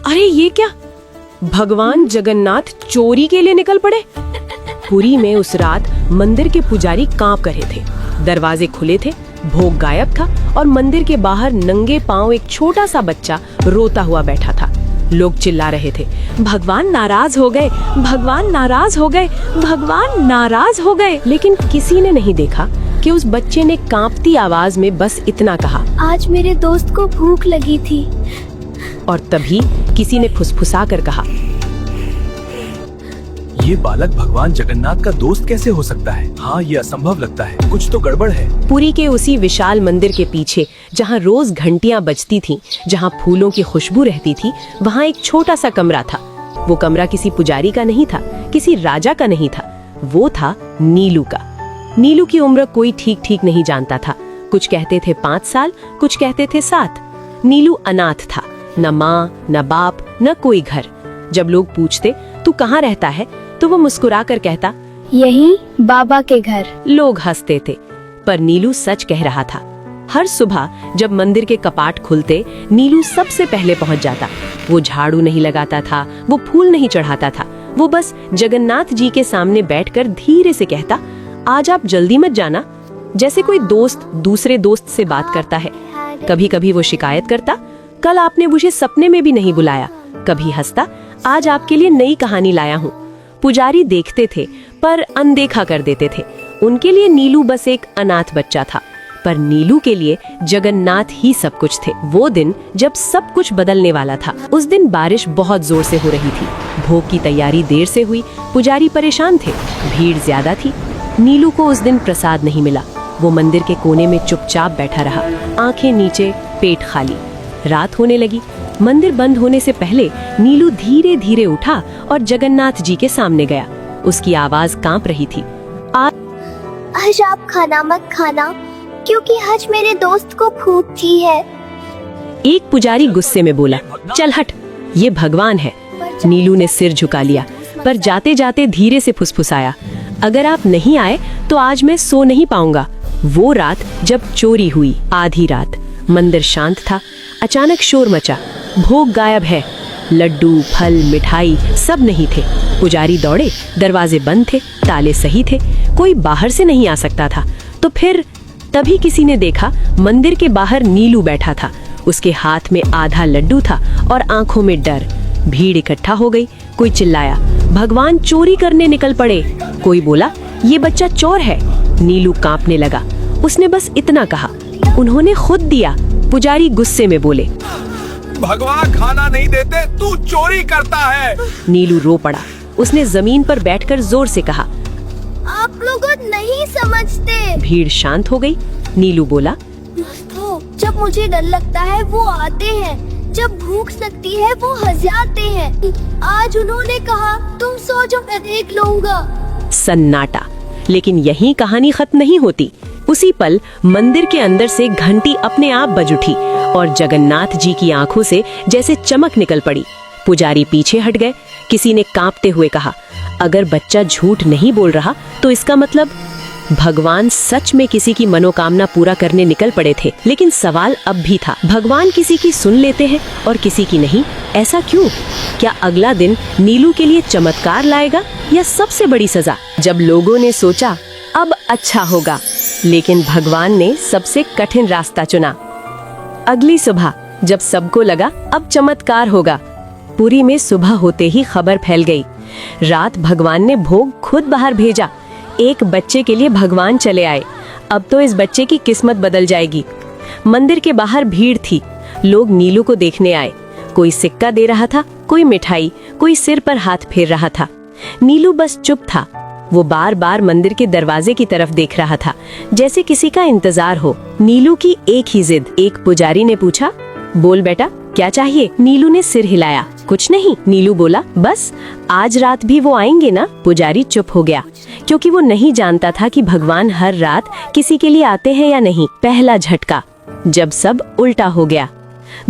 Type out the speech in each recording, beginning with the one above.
अरे ये क्या, भगवान जगन्नाथ चोरी के लिए निकल पड़े। पुरी में उस रात मंदिर के पुजारी कांप रहे थे। दरवाजे खुले थे, भोग गायब था और मंदिर के बाहर नंगे पांव एक छोटा सा बच्चा रोता हुआ बैठा था। लोग चिल्ला रहे थे, भगवान नाराज हो गए, भगवान नाराज हो गए, भगवान नाराज हो गए। लेकिन किसी ने नहीं देखा कि उस बच्चे ने कांपती आवाज में बस इतना कहा, आज मेरे दोस्त को भूख लगी थी। और तभी किसी ने फुसफुसा कर कहा, ये बालक भगवान जगन्नाथ का दोस्त कैसे हो सकता है? हाँ, ये असंभव लगता है, कुछ तो गड़बड़ है। पुरी के उसी विशाल मंदिर के पीछे, जहाँ रोज घंटियां बजती थीं, जहाँ फूलों की खुशबू रहती थी, वहाँ एक छोटा सा कमरा था। वो कमरा किसी पुजारी का नहीं था, किसी राजा का नहीं था, वो था नीलू का। नीलू की उम्र कोई ठीक ठीक नहीं जानता था। कुछ कहते थे 5 साल, कुछ कहते थे 7। नीलू अनाथ था, न माँ न बाप न कोई घर। जब लोग पूछते तू कहाँ रहता है, तो वो मुस्कुरा कर कहता, यही बाबा के घर। लोग हंसते थे, पर नीलू सच कह रहा था। हर सुबह जब मंदिर के कपाट खुलते, नीलू सबसे पहले पहुंच जाता। वो झाड़ू नहीं लगाता था, वो फूल नहीं चढ़ाता था, वो बस जगन्नाथ जी के सामने बैठकर धीरे से कहता, आज आप जल्दी मत जाना। जैसे कोई दोस्त दूसरे दोस्त से बात करता है। कभी कभी वो शिकायत करता, कल आपने मुझे सपने में भी नहीं बुलाया। कभी हंसता, आज आपके लिए नई कहानी लाया हूँ। पुजारी देखते थे पर अनदेखा कर देते थे। उनके लिए नीलू बस एक अनाथ बच्चा था, पर नीलू के लिए जगन्नाथ ही सब कुछ थे। वो दिन जब सब कुछ बदलने वाला था। उस दिन बारिश बहुत जोर से हो रही थी। भोग की तैयारी देर से हुई, पुजारी परेशान थे, भीड़ ज्यादा थी। नीलू को उस दिन प्रसाद नहीं मिला। वो मंदिर के कोने में चुपचाप बैठा रहा, आंखें नीचे, पेट खाली। रात होने लगी। मंदिर बंद होने से पहले नीलू धीरे धीरे उठा और जगन्नाथ जी के सामने गया। उसकी आवाज कांप रही थी, आज आप खाना मत खाना, क्योंकि आज मेरे दोस्त को भूख थी है। एक पुजारी गुस्से में बोला, चल हट, ये भगवान है। नीलू ने सिर झुका लिया, पर जाते जाते धीरे से फुसफुसाया, अगर आप नहीं आए तो आज मैं सो नहीं पाऊंगा। वो रात जब चोरी हुई, आधी रात, मंदिर शांत था। अचानक शोर मचा, भोग गायब है। लड्डू, फल, मिठाई सब नहीं थे। पुजारी दौड़े, दरवाजे बंद थे, ताले सही थे, कोई बाहर से नहीं आ सकता था। तो फिर तभी किसी ने देखा, मंदिर के बाहर नीलू बैठा था। उसके हाथ में आधा लड्डू था और आंखों में डर। भीड़ इकट्ठा हो गई। कोई चिल्लाया, भगवान चोरी करने निकल पड़े। कोई बोला, ये बच्चा चोर है। नीलू कांपने लगा। उसने बस इतना कहा, उन्होंने खुद दिया। पुजारी गुस्से में बोले, भगवान खाना नहीं देते, तू चोरी करता है। नीलू रो पड़ा। उसने जमीन पर बैठकर जोर से कहा, आप लोग नहीं समझते। भीड़ शांत हो गई। नीलू बोला, दोस्तों, जब मुझे डर लगता है वो आते हैं, जब भूख लगती है वो हंसाते हैं। आज उन्होंने कहा तुम सो जाओ, मैं देख लूंगा। सन्नाटा। लेकिन यही कहानी खत्म नहीं होती। उसी पल मंदिर के अंदर से घंटी अपने आप बज उठी और जगन्नाथ जी की आंखों से जैसे चमक निकल पड़ी। पुजारी पीछे हट गए। किसी ने कांपते हुए कहा, अगर बच्चा झूठ नहीं बोल रहा तो इसका मतलब भगवान सच में किसी की मनोकामना पूरा करने निकल पड़े थे। लेकिन सवाल अब भी था, भगवान किसी की सुन लेते हैं और किसी की नहीं। ऐसा क्यों? क्या अगला दिन नीलू के लिए चमत्कार लाएगा या सबसे बड़ी सजा? जब लोगों ने सोचा अब अच्छा होगा, लेकिन भगवान ने सबसे कठिन रास्ता चुना। अगली सुबह जब सबको लगा अब चमत्कार होगा, पुरी में सुबह होते ही खबर फैल गई। रात भगवान ने भोग खुद बाहर भेजा। एक बच्चे के लिए भगवान चले आए। अब तो इस बच्चे की किस्मत बदल जाएगी। मंदिर के बाहर भीड़ थी। लोग नीलू को देखने आए। कोई सिक्का दे रहा था, कोई मिठाई, कोई सिर पर हाथ फेर रहा था। नीलू बस चुप था। वो बार बार मंदिर के दरवाजे की तरफ देख रहा था, जैसे किसी का इंतजार हो। नीलू की एक ही जिद। एक पुजारी ने पूछा, बोल बेटा, क्या चाहिए? नीलू ने सिर हिलाया, कुछ नहीं। नीलू बोला, बस आज रात भी वो आएंगे ना? पुजारी चुप हो गया, क्योंकि वो नहीं जानता था कि भगवान हर रात किसी के लिए आते हैं या नहीं। पहला झटका जब सब उल्टा हो गया।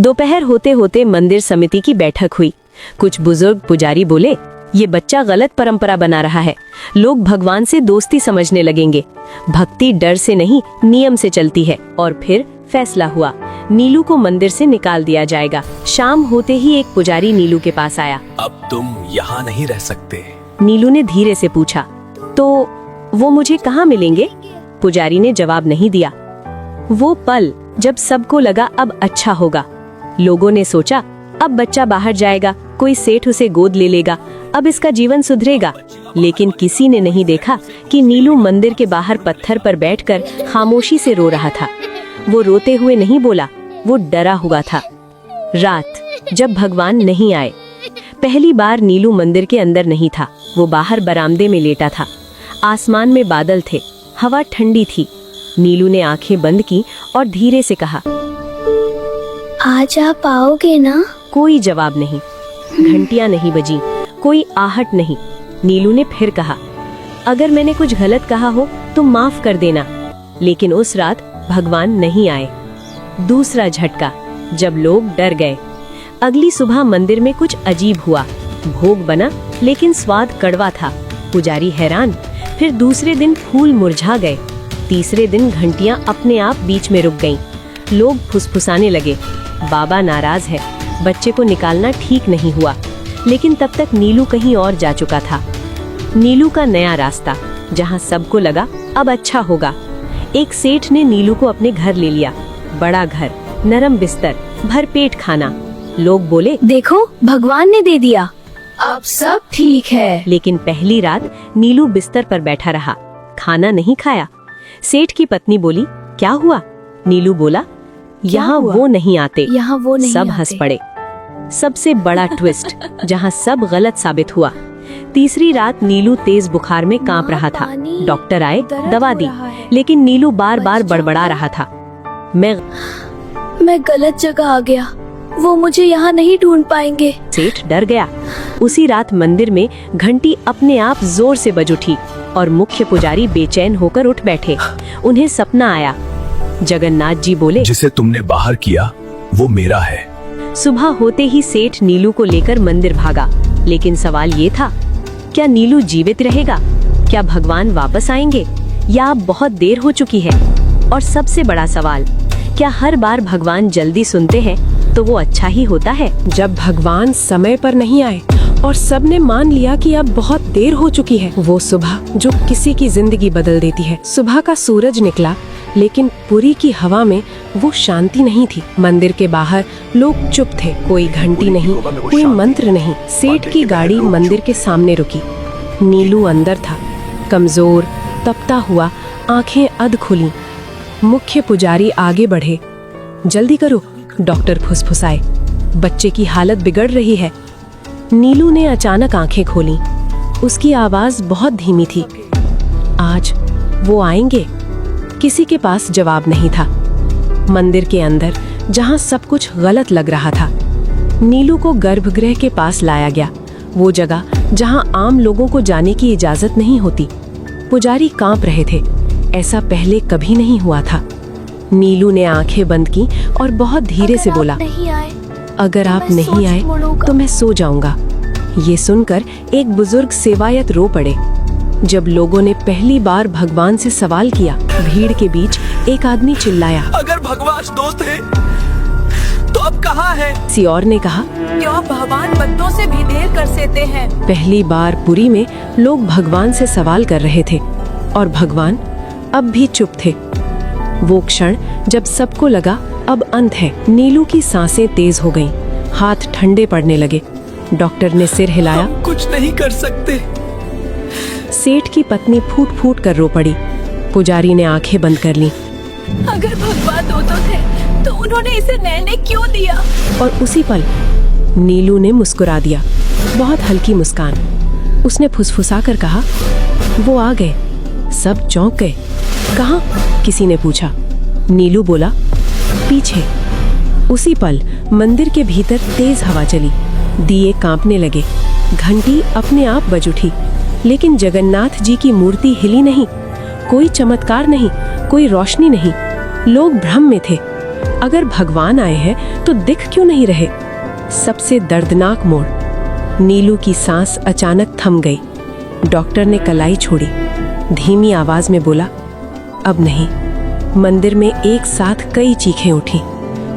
दोपहर होते होते मंदिर समिति की बैठक हुई। कुछ बुजुर्ग पुजारी बोले, ये बच्चा गलत परंपरा बना रहा है। लोग भगवान से दोस्ती समझने लगेंगे। भक्ति डर से नहीं, नियम से चलती है। और फिर फैसला हुआ, नीलू को मंदिर से निकाल दिया जाएगा। शाम होते ही एक पुजारी नीलू के पास आया। अब तुम यहाँ नहीं रह सकते। नीलू ने धीरे से पूछा, तो वो मुझे कहाँ मिलेंगे? पुजारी ने जवाब नहीं दिया। वो पल जब सबको लगा अब अच्छा होगा। लोगों ने सोचा अब बच्चा बाहर जाएगा, कोई सेठ उसे गोद ले लेगा, अब इसका जीवन सुधरेगा। लेकिन किसी ने नहीं देखा कि नीलू मंदिर के बाहर पत्थर पर बैठकर खामोशी से रो रहा था। वो रोते हुए नहीं बोला, वो डरा हुआ था। रात जब भगवान नहीं आए, पहली बार नीलू मंदिर के अंदर नहीं था, वो बाहर बरामदे में लेटा था। आसमान में बादल थे, हवा ठंडी थी। नीलू ने आंखें बंद की और धीरे से कहा, आज आप आओगे ना? कोई जवाब नहीं, घंटियां नहीं बजी, कोई आहट नहीं। नीलू ने फिर कहा, अगर मैंने कुछ गलत कहा हो तो माफ कर देना। लेकिन उस रात भगवान नहीं आए। दूसरा झटका, जब लोग डर गए। अगली सुबह मंदिर में कुछ अजीब हुआ। भोग बना लेकिन स्वाद कड़वा था। पुजारी हैरान। फिर दूसरे दिन फूल मुरझा गए। तीसरे दिन घंटियां अपने आप बीच में रुक गईं। लोग फुसफुसाने लगे, बाबा नाराज है, बच्चे को निकालना ठीक नहीं हुआ। लेकिन तब तक नीलू कहीं और जा चुका था। नीलू का नया रास्ता, जहां सबको लगा अब अच्छा होगा। एक सेठ ने नीलू को अपने घर ले लिया। बड़ा घर, नरम बिस्तर, भरपेट खाना। लोग बोले, देखो भगवान ने दे दिया, अब सब ठीक है। लेकिन पहली रात नीलू बिस्तर पर बैठा रहा, खाना नहीं खाया। सेठ की पत्नी बोली, क्या हुआ? नीलू बोला, यहाँ वो नहीं आते। यहाँ वो नहीं सब आते। हंस पड़े। सबसे बड़ा ट्विस्ट, जहाँ सब गलत साबित हुआ। तीसरी रात नीलू तेज बुखार में कांप रहा था। डॉक्टर आए, दवा दी, लेकिन नीलू बार बार बड़बड़ा रहा था, मैं गलत जगह आ गया, वो मुझे यहाँ नहीं ढूंढ पाएंगे। सेठ डर गया। उसी रात मंदिर में घंटी अपने आप जोर से बज उठी और मुख्य पुजारी बेचैन होकर उठ बैठे। उन्हें सपना आया। जगन्नाथ जी बोले, जिसे तुमने बाहर किया वो मेरा है। सुबह होते ही सेठ नीलू को लेकर मंदिर भागा। लेकिन सवाल ये था, क्या नीलू जीवित रहेगा? क्या भगवान वापस आएंगे? या अब बहुत देर हो चुकी है? और सबसे बड़ा सवाल, क्या हर बार भगवान जल्दी सुनते हैं तो वो अच्छा ही होता है? जब भगवान समय पर नहीं आए और सबने मान लिया कि अब बहुत देर हो चुकी है, वो सुबह जो किसी की जिंदगी बदल देती है। सुबह का सूरज निकला, लेकिन पुरी की हवा में वो शांति नहीं थी। मंदिर के बाहर लोग चुप थे, कोई घंटी नहीं, कोई मंत्र नहीं। सेठ की गाड़ी मंदिर के सामने रुकी। नीलू अंदर था, कमजोर, तपता हुआ, आंखें अध खुली। मुख्य पुजारी आगे बढ़े। जल्दी करो, डॉक्टर फुसफुसाए, बच्चे की हालत बिगड़ रही है। नीलू ने अचानक आंखें खोली। उसकी आवाज बहुत धीमी थी, आज वो आएंगे? किसी के पास जवाब नहीं था। मंदिर के अंदर, जहां सब कुछ गलत लग रहा था, नीलू को गर्भगृह के पास लाया गया, वो जगह जहां आम लोगों को जाने की इजाजत नहीं होती। पुजारी कांप रहे थे, ऐसा पहले कभी नहीं हुआ था। नीलू ने आंखें बंद की और बहुत धीरे से बोला, अगर आप नहीं आए तो मैं सो जाऊंगा। ये सुनकर एक बुजुर्ग सेवायत रो पड़े। जब लोगों ने पहली बार भगवान से सवाल किया, भीड़ के बीच एक आदमी चिल्लाया, अगर भगवान दोस्त है तो अब कहाँ है? किसी और ने कहा, क्यों भगवान बंदों से भी देर कर देते हैं? पहली बार पुरी में लोग भगवान से सवाल कर रहे थे और भगवान अब भी चुप थे। वो क्षण जब सबको लगा अब अंत है। नीलू की सांसें तेज हो गईं, हाथ ठंडे पड़ने लगे। डॉक्टर ने सिर हिलाया, हम कुछ नहीं कर सकते। सेठ की पत्नी फूट फूट कर रो पड़ी। पुजारी ने आंखें बंद कर ली। अगर भगवान दो तो थे तो उन्होंने इसे नैने क्यों दिया? और उसी पल नीलू ने मुस्कुरा दिया, बहुत हल्की मुस्कान। उसने फुसफुसा कर कहा, वो आ गए। सब चौंक गए। कहाँ? किसी ने पूछा। नीलू बोला, पीछे। उसी पल मंदिर के भीतर तेज हवा चली, दिए कांपने लगे, घंटी अपने आप बज उठी। लेकिन जगन्नाथ जी की मूर्ति हिली नहीं। कोई चमत्कार नहीं, कोई रोशनी नहीं। लोग भ्रम में थे। अगर भगवान आए हैं तो दिख क्यों नहीं रहे? सबसे दर्दनाक मोड़, नीलू की सांस अचानक थम गई। डॉक्टर ने कलाई छोड़ी, धीमी आवाज में बोला, अब नहीं, मंदिर में एक साथ कई चीखें उठी।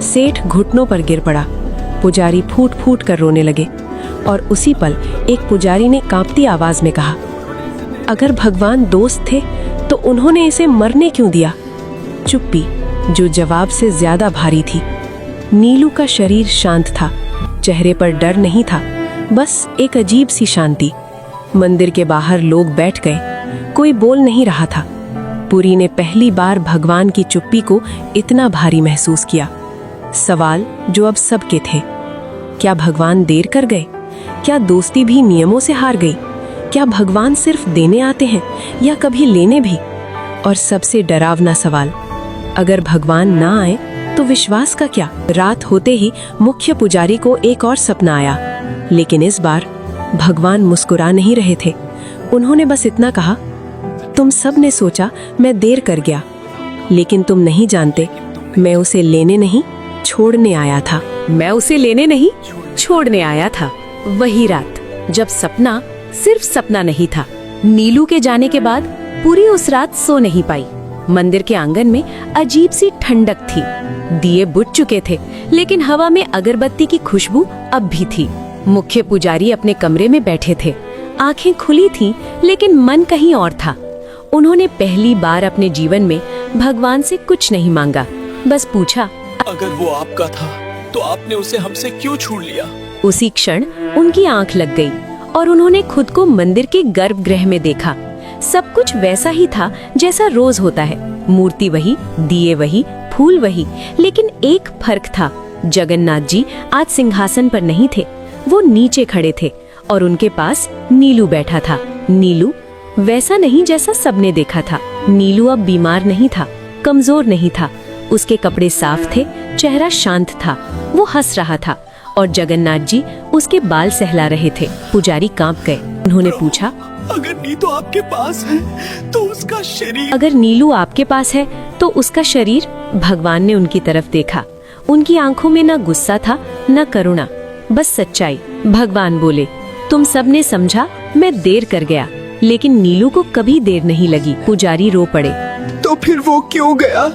सेठ घुटनों पर गिर पड़ा। पुजारी फूट फूट कर रोने लगे और उसी पल एक पुजारी ने कांपती आवाज में कहा, अगर भगवान दोस्त थे तो उन्होंने इसे मरने क्यों दिया? चुप्पी जो जवाब से ज्यादा भारी थी। नीलू का शरीर शांत था, चेहरे पर डर नहीं था, बस एक अजीब सी शांति। मंदिर के बाहर लोग बैठ गए, कोई बोल नहीं रहा था। पुरी ने पहली बार भगवान की चुप्पी को इतना भारी महसूस किया। सवाल जो अब सबके थे, क्या भगवान देर कर गए? क्या दोस्ती भी नियमों से हार गई? क्या भगवान सिर्फ देने आते हैं या कभी लेने भी? और सबसे डरावना सवाल, अगर भगवान ना आए तो विश्वास का क्या? रात होते ही मुख्य पुजारी को एक और सपना आया, लेकिन इस बार भगवान मुस्कुरा नहीं रहे थे। उन्होंने बस इतना कहा, तुम सब ने सोचा मैं देर कर गया, लेकिन तुम नहीं जानते मैं उसे लेने नहीं छोड़ने आया था। मैं उसे लेने नहीं छोड़ने आया था। वही रात जब सपना सिर्फ सपना नहीं था। नीलू के जाने के बाद पूरी उस रात सो नहीं पाई। मंदिर के आंगन में अजीब सी ठंडक थी। दिए बुझ चुके थे, लेकिन हवा में अगरबत्ती की खुशबू अब भी थी। मुख्य पुजारी अपने कमरे में बैठे थे। आंखें खुली थीं, लेकिन मन कहीं और था। उन्होंने पहली बार अपने जीवन में भगवान से कुछ नहीं मांगा, बस पूछा, अगर वो आपका था तो आपने उसे हमसे क्यों छीन लिया? उसी क्षण उनकी आंख लग गई और उन्होंने खुद को मंदिर के गर्भगृह में देखा। सब कुछ वैसा ही था जैसा रोज होता है। मूर्ति वही, दिए वही, फूल वही, लेकिन एक फर्क था। जगन्नाथ जी आज सिंहासन पर नहीं थे, वो नीचे खड़े थे और उनके पास नीलू बैठा था। नीलू वैसा नहीं जैसा सबने देखा था। नीलू अब बीमार नहीं था, कमजोर नहीं था। उसके कपड़े साफ थे, चेहरा शांत था। वो हंस रहा था और जगन्नाथ जी उसके बाल सहला रहे थे। पुजारी कांप गए। उन्होंने पूछा, अगर नीलू आपके पास है तो उसका शरीर? अगर नीलू आपके पास है तो उसका शरीर? भगवान ने उनकी तरफ देखा। उनकी आंखों में न गुस्सा था न करुणा, बस सच्चाई। भगवान बोले, तुम सब ने समझा मैं देर कर गया, लेकिन नीलू को कभी देर नहीं लगी। पुजारी रो पड़े। तो फिर वो क्यों गया?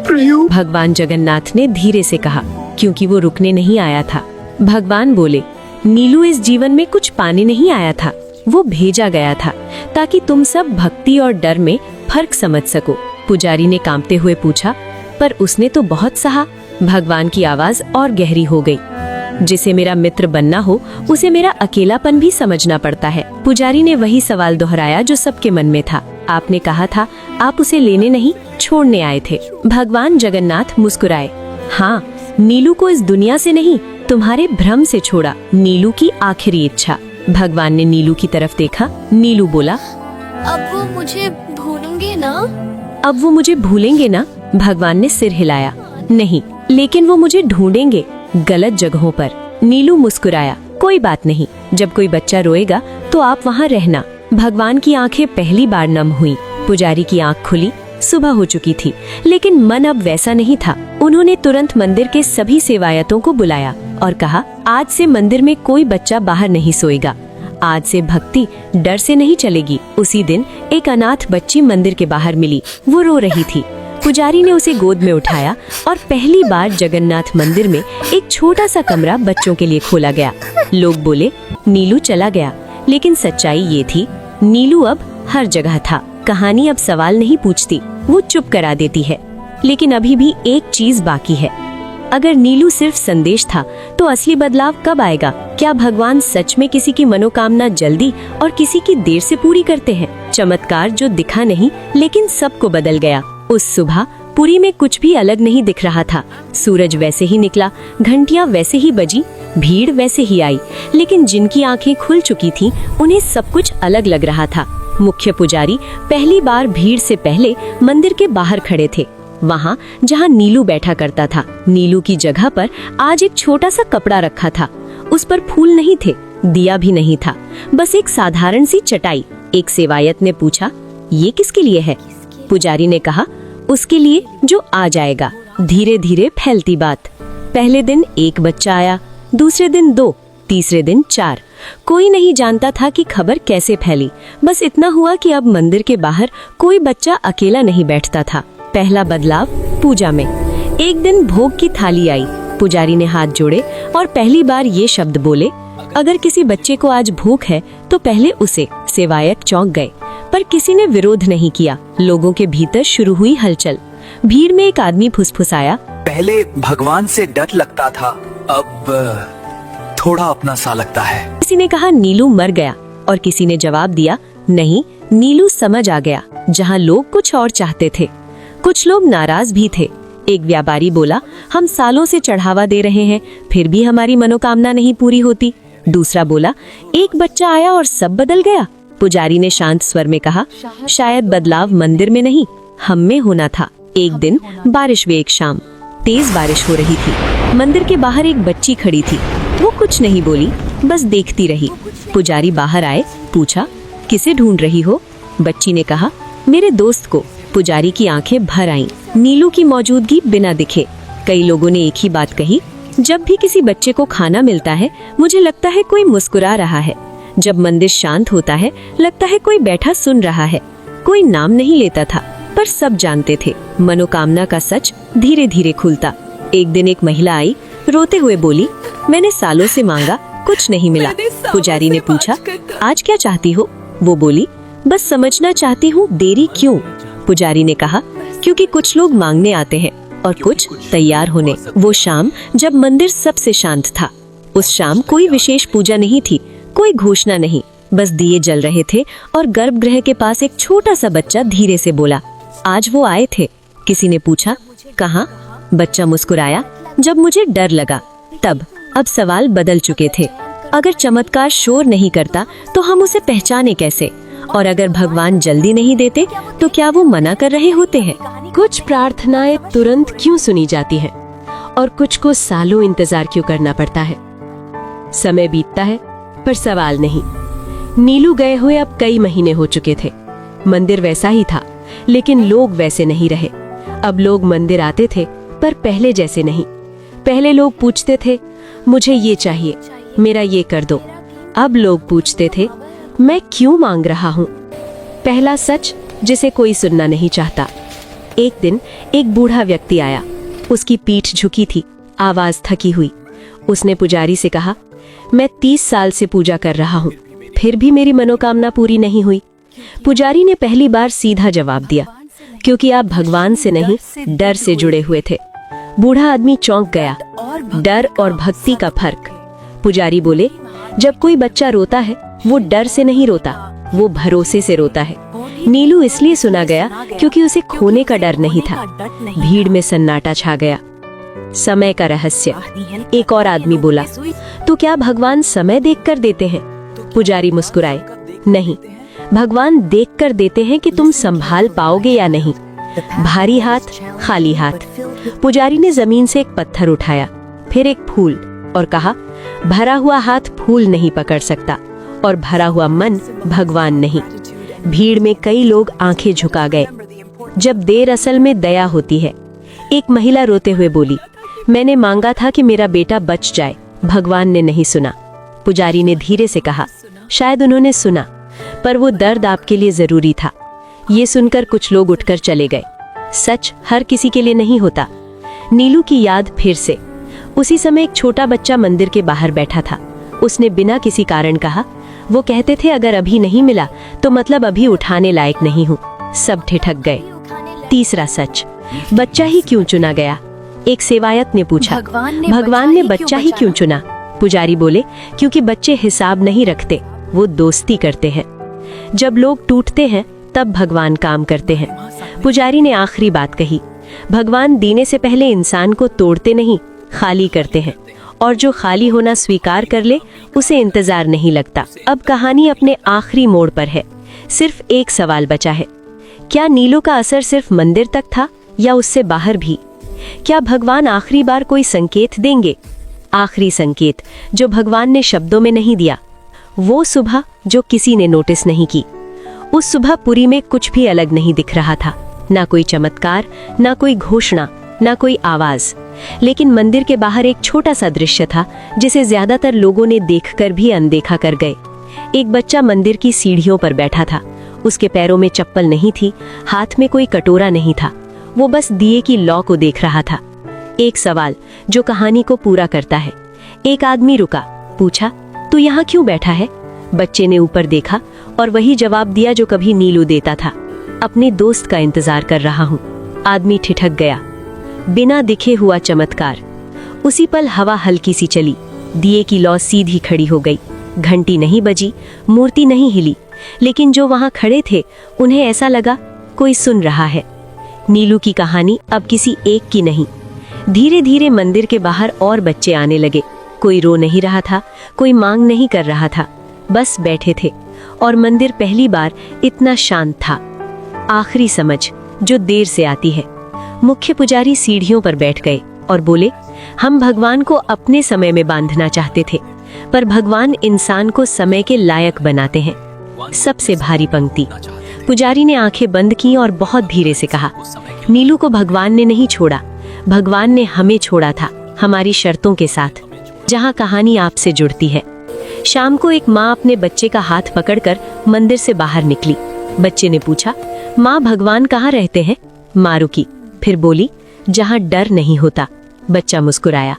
प्रयू, भगवान जगन्नाथ ने धीरे से कहा, क्योंकि वो रुकने नहीं आया था। भगवान बोले, नीलू इस जीवन में कुछ पाने नहीं आया था, वो भेजा गया था ताकि तुम सब भक्ति और डर में फर्क समझ सको। पुजारी ने कांपते हुए पूछा, पर उसने तो बहुत सहा। भगवान की आवाज और गहरी हो गई, जिसे मेरा मित्र बनना हो उसे मेरा अकेलापन भी समझना पड़ता है। पुजारी ने वही सवाल दोहराया जो सबके मन में था। आपने कहा था आप उसे लेने नहीं छोड़ने आए थे। भगवान जगन्नाथ मुस्कुराए। हाँ, नीलू को इस दुनिया से नहीं, तुम्हारे भ्रम से छोड़ा। नीलू की आखिरी इच्छा। भगवान ने नीलू की तरफ देखा। नीलू बोला, अब वो मुझे भूलेंगे ना? अब वो मुझे भूलेंगे ना? भगवान ने सिर हिलाया। नहीं, लेकिन वो मुझे ढूंढेंगे गलत जगहों पर। नीलू मुस्कुराया। कोई बात नहीं, जब कोई बच्चा रोएगा तो आप वहाँ रहना। भगवान की आंखें पहली बार नम हुई। पुजारी की आंख खुली। सुबह हो चुकी थी, लेकिन मन अब वैसा नहीं था। उन्होंने तुरंत मंदिर के सभी सेवायतों को बुलाया और कहा, आज से मंदिर में कोई बच्चा बाहर नहीं सोएगा। आज से भक्ति डर से नहीं चलेगी। उसी दिन एक अनाथ बच्ची मंदिर के बाहर मिली। वो रो रही थी। पुजारी ने उसे गोद में उठाया और पहली बार जगन्नाथ मंदिर में एक छोटा सा कमरा बच्चों के लिए खोला गया। लोग बोले, नीलू चला गया, लेकिन सच्चाई ये थी, नीलू अब हर जगह था। कहानी अब सवाल नहीं पूछती, वो चुप करा देती है। लेकिन अभी भी एक चीज बाकी है। अगर नीलू सिर्फ संदेश था, तो असली बदलाव कब आएगा? क्या भगवान सच में किसी की मनोकामना जल्दी और किसी की देर से पूरी करते हैं? चमत्कार जो दिखा नहीं, लेकिन सबको बदल गया। उस सुबह पुरी में कुछ भी अलग नहीं दिख रहा था। सूरज वैसे ही निकला, घंटियां वैसे ही बजी, भीड़ वैसे ही आई, लेकिन जिनकी आंखें खुल चुकी थीं, उन्हें सब कुछ अलग लग रहा था। मुख्य पुजारी पहली बार भीड़ से पहले मंदिर के बाहर खड़े थे, वहाँ जहाँ नीलू बैठा करता था। नीलू की जगह पर आज एक छोटा सा कपड़ा रखा था। उस पर फूल नहीं थे, दिया भी नहीं था, बस एक साधारण सी चटाई। एक सेवायत ने पूछा, ये किसके लिए है? पुजारी ने कहा, उसके लिए जो आ जाएगा। धीरे धीरे फैलती बात। पहले दिन एक बच्चा आया, दूसरे दिन 2, तीसरे दिन 4। कोई नहीं जानता था कि खबर कैसे फैली। बस इतना हुआ कि अब मंदिर के बाहर कोई बच्चा अकेला नहीं बैठता था। पहला बदलाव पूजा में। एक दिन भोग की थाली आई। पुजारी ने हाथ जोड़े और पहली बार ये शब्द बोले, अगर किसी बच्चे को आज भूख है तो पहले उसे। सेवायक चौंक गए, पर किसी ने विरोध नहीं किया। लोगों के भीतर शुरू हुई हलचल। भीड़ में एक आदमी फुसफुसाया, पहले भगवान से डर लगता था, अब थोड़ा अपना सा लगता है। किसी ने कहा नीलू मर गया और किसी ने जवाब दिया, नहीं, नीलू समझ आ गया। जहाँ लोग कुछ और चाहते थे। कुछ लोग नाराज भी थे। एक व्यापारी बोला, हम सालों से चढ़ावा दे रहे हैं, फिर भी हमारी मनोकामना नहीं पूरी होती। दूसरा बोला, एक बच्चा आया और सब बदल गया। पुजारी ने शांत स्वर में कहा, शायद बदलाव मंदिर में नहीं, हम में होना था। एक दिन बारिश हुई। एक शाम तेज बारिश हो रही थी। मंदिर के बाहर एक बच्ची खड़ी थी। वो कुछ नहीं बोली, बस देखती रही। पुजारी बाहर आए, पूछा, किसे ढूंढ रही हो? बच्ची ने कहा, मेरे दोस्त को। पुजारी की आंखें भर आईं। नीलू की मौजूदगी बिना दिखे। कई लोगों ने एक ही बात कही, जब भी किसी बच्चे को खाना मिलता है मुझे लगता है कोई मुस्कुरा रहा है। जब मंदिर शांत होता है लगता है कोई बैठा सुन रहा है। कोई नाम नहीं लेता था, पर सब जानते थे मनोकामना का सच धीरे धीरे खुलता। एक दिन एक महिला आई, रोते हुए बोली, मैंने सालों से मांगा, कुछ नहीं मिला। पुजारी ने पूछा, आज क्या चाहती हो? वो बोली, बस समझना चाहती हूँ, देरी क्यों? पुजारी ने कहा, क्योंकि कुछ लोग मांगने आते हैं और कुछ तैयार होने। वो शाम जब मंदिर सबसे शांत था। उस शाम कोई विशेष पूजा नहीं थी, कोई घोषणा नहीं, बस दिए जल रहे थे और गर्भगृह के पास एक छोटा सा बच्चा धीरे से बोला, आज वो आए थे। किसी ने पूछा, कहाँ? बच्चा मुस्कुराया, जब मुझे डर लगा तब। अब सवाल बदल चुके थे। अगर चमत्कार शोर नहीं करता तो हम उसे पहचाने कैसे? और अगर भगवान जल्दी नहीं देते तो क्या वो मना कर रहे होते हैं? कुछ प्रार्थनाएं तुरंत क्यों सुनी जाती हैं और कुछ को सालों इंतजार क्यों करना पड़ता है? समय बीतता है पर सवाल नहीं। नीलू गए हुए अब कई महीने हो चुके थे। मंदिर वैसा ही था, लेकिन लोग वैसे नहीं रहे। अब लोग मंदिर आते थे पर पहले जैसे नहीं। पहले लोग पूछते थे, मुझे ये चाहिए, मेरा ये कर दो। अब लोग पूछते थे, मैं क्यों मांग रहा हूँ? पहला सच जिसे कोई सुनना नहीं चाहता। एक दिन एक बूढ़ा व्यक्ति आया। उसकी पीठ झुकी थी, आवाज थकी हुई। उसने पुजारी से कहा, मैं 30 साल से पूजा कर रहा हूँ, फिर भी मेरी मनोकामना पूरी नहीं हुई। पुजारी ने पहली बार सीधा जवाब दिया, क्योंकि आप भगवान से नहीं, डर से जुड़े हुए थे। बूढ़ा आदमी चौंक गया। डर और भक्ति का फर्क। पुजारी बोले, जब कोई बच्चा रोता है वो डर से नहीं रोता, वो भरोसे से रोता है। नीलू इसलिए सुना गया क्योंकि उसे खोने का डर नहीं था। भीड़ में सन्नाटा छा गया। समय का रहस्य। एक और आदमी बोला, तो क्या भगवान समय देखकर देते हैं? पुजारी मुस्कुराए, नहीं, भगवान देखकर देते हैं कि तुम संभाल पाओगे या नहीं। भारी हाथ, खाली हाथ। पुजारी ने जमीन से एक पत्थर उठाया, फिर एक फूल, और कहा, भरा हुआ हाथ फूल नहीं पकड़ सकता और भरा हुआ मन भगवान नहीं। भीड़ में कई लोग आंखें झुका गए। जब देर असल में दया होती है। एक महिला रोते हुए बोली, मैंने मांगा था कि मेरा बेटा बच जाए, भगवान ने नहीं सुना। पुजारी ने धीरे से कहा, शायद उन्होंने सुना, पर वो दर्द आपके लिए जरूरी था। ये सुनकर कुछ लोग उठकर चले गए। सच हर किसी के लिए नहीं होता। नीलू की याद फिर से। उसी समय एक छोटा बच्चा मंदिर के बाहर बैठा था। उसने बिना किसी कारण कहा, वो कहते थे अगर अभी नहीं मिला तो मतलब अभी उठाने लायक नहीं हूँ। सब ठिठक गए। तीसरा सच, बच्चा ही क्यों चुना गया? एक सेवायत ने पूछा, भगवान ने बच्चा ही क्यों चुना? पुजारी बोले, क्योंकि बच्चे हिसाब नहीं रखते, वो दोस्ती करते हैं। जब लोग टूटते हैं तब भगवान काम करते हैं। पुजारी ने आखिरी बात कही, भगवान देने से पहले इंसान को तोड़ते नहीं, खाली करते हैं, और जो खाली होना स्वीकार कर ले उसे इंतजार नहीं लगता। अब कहानी अपने आखिरी मोड़ पर है। सिर्फ एक सवाल बचा है, क्या नीलू का असर सिर्फ मंदिर तक था या उससे बाहर भी? क्या भगवान आखिरी बार कोई संकेत देंगे? आखिरी संकेत जो भगवान ने शब्दों में नहीं दिया, वो सुबह जो किसी ने नोटिस नहीं की। उस सुबह पुरी में कुछ भी अलग नहीं दिख रहा था, ना कोई चमत्कार, ना कोई घोषणा, ना कोई आवाज, लेकिन मंदिर के बाहर एक छोटा सा दृश्य था जिसे ज्यादातर लोगों ने देखकर भी अनदेखा कर गए। एक बच्चा मंदिर की सीढ़ियों पर बैठा था। उसके पैरों में चप्पल नहीं थी, हाथ में कोई कटोरा नहीं था। वो बस दिए की लौ को देख रहा था। एक सवाल जो कहानी को पूरा करता है। एक आदमी रुका, पूछा, तू यहाँ क्यों बैठा है? बच्चे ने ऊपर देखा और वही जवाब दिया जो कभी नीलू देता था, अपने दोस्त का इंतजार कर रहा हूँ। आदमी ठिठक गया। बिना दिखे हुआ चमत्कार। उसी पल हवा हल्की सी चली, दिए की लौ सीधी खड़ी हो गई। घंटी नहीं बजी, मूर्ति नहीं हिली, लेकिन जो वहां खड़े थे उन्हें ऐसा लगा कोई सुन रहा है। नीलू की कहानी अब किसी एक की नहीं। धीरे धीरे मंदिर के बाहर और बच्चे आने लगे। कोई रो नहीं रहा था, कोई मांग नहीं कर रहा था, बस बैठे थे। और मंदिर पहली बार इतना शांत था। आखिरी समझ जो देर से आती है। मुख्य पुजारी सीढ़ियों पर बैठ गए और बोले, हम भगवान को अपने समय में बांधना चाहते थे, पर भगवान इंसान को समय के लायक बनाते हैं। सबसे भारी पंक्ति। पुजारी ने आंखें बंद की और बहुत धीरे से कहा, नीलू को भगवान ने नहीं छोड़ा, भगवान ने हमें छोड़ा था, हमारी शर्तों के साथ। जहां कहानी आपसे जुड़ती है। शाम को एक माँ अपने बच्चे का हाथ पकड़कर मंदिर से बाहर निकली। बच्चे ने पूछा, माँ भगवान कहाँ रहते हैं? माँ रुकी, फिर बोली, जहाँ डर नहीं होता। बच्चा मुस्कुराया।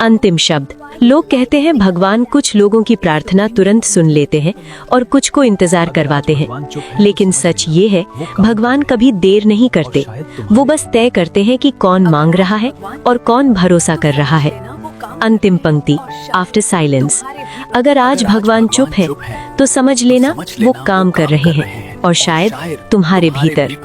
अंतिम शब्द। लोग कहते हैं भगवान कुछ लोगों की प्रार्थना तुरंत सुन लेते हैं और कुछ को इंतजार करवाते हैं, लेकिन सच ये है भगवान कभी देर नहीं करते। वो बस तय करते हैं कि कौन मांग रहा है और कौन भरोसा कर रहा है। अंतिम पंक्ति। After silence. अगर आज भगवान चुप है तो समझ लेना वो काम कर रहे हैं, और शायद तुम्हारे भीतर।